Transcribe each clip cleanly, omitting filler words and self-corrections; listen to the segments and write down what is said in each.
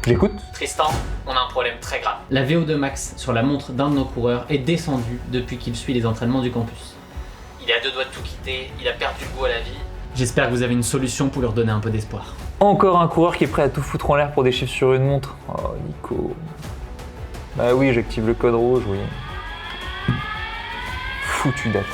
J'écoute. Tristan, on a un problème très grave. La VO2 max sur la montre d'un de nos coureurs est descendue depuis qu'il suit les entraînements du campus. Il est à deux doigts de tout quitter, il a perdu le goût à la vie. J'espère que vous avez une solution pour lui redonner un peu d'espoir. Encore un coureur qui est prêt à tout foutre en l'air pour des chiffres sur une montre. Oh Nico. Bah oui, j'active le code rouge, oui. Foutu data.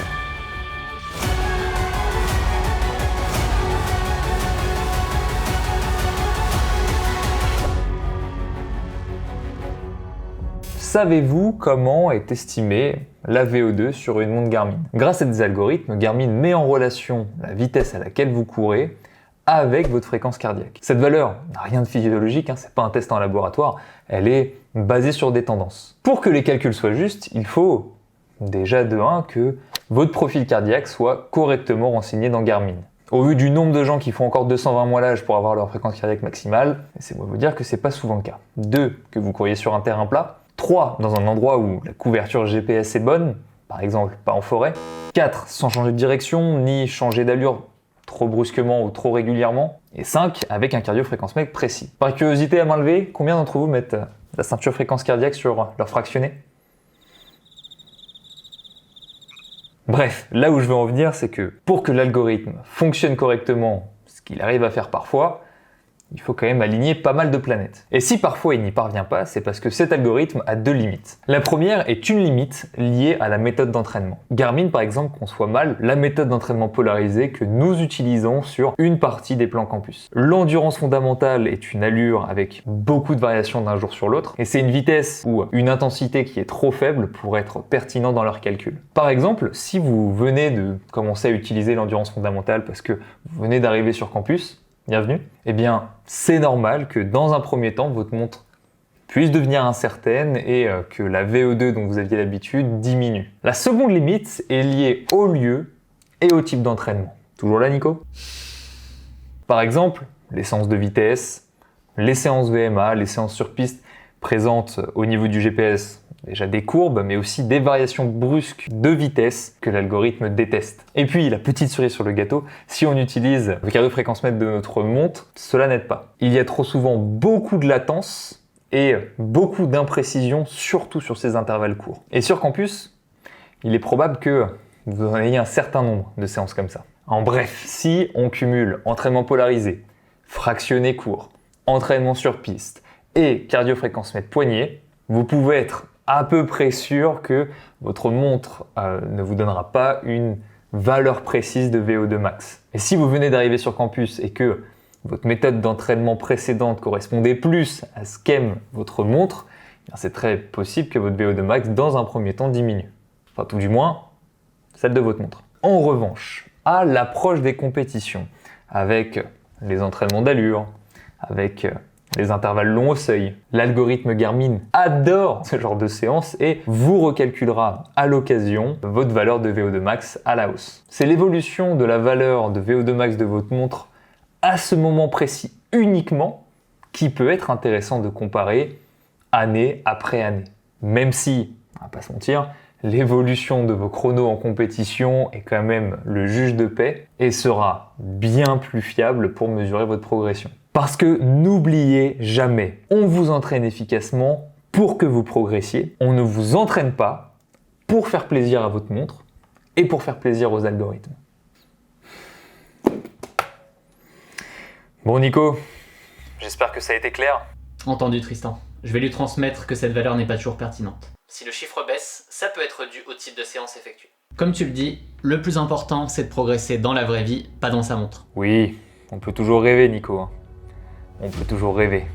Savez-vous comment est estimée la VO2 sur une montre Garmin? Grâce à des algorithmes, Garmin met en relation la vitesse à laquelle vous courez avec votre fréquence cardiaque. Cette valeur n'a rien de physiologique, c'est pas un test en laboratoire, elle est basée sur des tendances. Pour que les calculs soient justes, il faut déjà de 1 que votre profil cardiaque soit correctement renseigné dans Garmin. Au vu du nombre de gens qui font encore 220 mois pour avoir leur fréquence cardiaque maximale, c'est moi vous dire que c'est pas souvent le cas. 2, que vous couriez sur un terrain plat. 3, dans un endroit où la couverture GPS est bonne, par exemple pas en forêt. 4, sans changer de direction, ni changer d'allure trop brusquement ou trop régulièrement. Et 5, avec un cardio-fréquence-mètre précis. Par curiosité à main levée, combien d'entre vous mettent la ceinture fréquence cardiaque sur leur fractionné? Bref, là où je veux en venir, c'est que pour que l'algorithme fonctionne correctement, ce qu'il arrive à faire parfois, il faut quand même aligner pas mal de planètes. Et si parfois il n'y parvient pas, c'est parce que cet algorithme a 2 limites. La première est une limite liée à la méthode d'entraînement. Garmin par exemple conçoit mal la méthode d'entraînement polarisée que nous utilisons sur une partie des plans campus. L'endurance fondamentale est une allure avec beaucoup de variations d'un jour sur l'autre, et c'est une vitesse ou une intensité qui est trop faible pour être pertinent dans leurs calculs. Par exemple, si vous venez de commencer à utiliser l'endurance fondamentale parce que vous venez d'arriver sur campus, bienvenue, eh bien c'est normal que dans un premier temps votre montre puisse devenir incertaine et que la VO2 dont vous aviez l'habitude diminue. La seconde limite est liée au lieu et au type d'entraînement. Toujours là Nico? Par exemple, les séances de vitesse, les séances VMA, les séances sur piste présentent au niveau du GPS déjà des courbes, mais aussi des variations brusques de vitesse que l'algorithme déteste. Et puis, la petite cerise sur le gâteau, si on utilise le cardio-fréquence-mètre de notre montre, cela n'aide pas. Il y a trop souvent beaucoup de latence et beaucoup d'imprécision, surtout sur ces intervalles courts. Et sur campus, il est probable que vous en ayez un certain nombre de séances comme ça. En bref, si on cumule entraînement polarisé, fractionné court, entraînement sur piste et cardio-fréquence-mètre poignet, vous pouvez être à peu près sûr que votre montre ne vous donnera pas une valeur précise de VO2 max. Et si vous venez d'arriver sur campus et que votre méthode d'entraînement précédente correspondait plus à ce qu'aime votre montre, c'est très possible que votre VO2 max dans un premier temps diminue. Enfin tout du moins, celle de votre montre. En revanche, à l'approche des compétitions, avec les entraînements d'allure, avec les intervalles longs au seuil, l'algorithme Garmin adore ce genre de séance et vous recalculera à l'occasion votre valeur de VO2 max à la hausse. C'est l'évolution de la valeur de VO2 max de votre montre à ce moment précis uniquement qui peut être intéressant de comparer année après année. Même si, on va pas se mentir, l'évolution de vos chronos en compétition est quand même le juge de paix et sera bien plus fiable pour mesurer votre progression. Parce que n'oubliez jamais, on vous entraîne efficacement pour que vous progressiez. On ne vous entraîne pas pour faire plaisir à votre montre et pour faire plaisir aux algorithmes. Bon Nico, j'espère que ça a été clair. Entendu Tristan. Je vais lui transmettre que cette valeur n'est pas toujours pertinente. Si le chiffre baisse, ça peut être dû au type de séance effectuée. Comme tu le dis, le plus important c'est de progresser dans la vraie vie, pas dans sa montre. Oui, on peut toujours rêver Nico. On peut toujours rêver.